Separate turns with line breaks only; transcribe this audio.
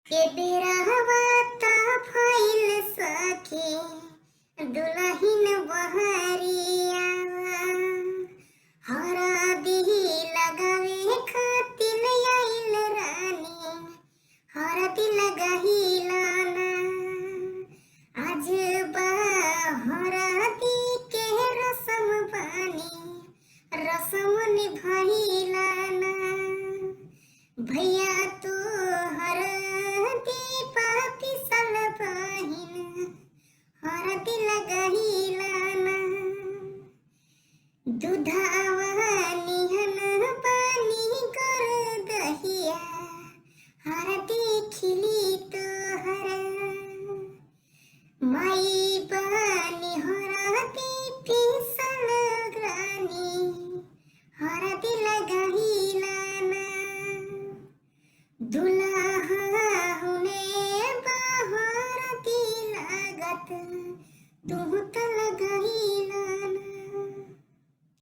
के बेरहवाता फइल सखी दुलहिन बहरिया हरदी लगावे खातिर आइल रानी हरदी लगाहिलाना आज बा हरदी के रसम बानी रसम निभाइलाना भैया तू हरदी पापी सल बहिन हरदी लगाहिलाना दुधावा निहन पानी कर दहिया हरदी खिली तो हरा माई बानी हरदी पीसल ग्रानी हरदी लगाहिलाना दुल्हा हुने बाहर दी लागत तू तो लगाही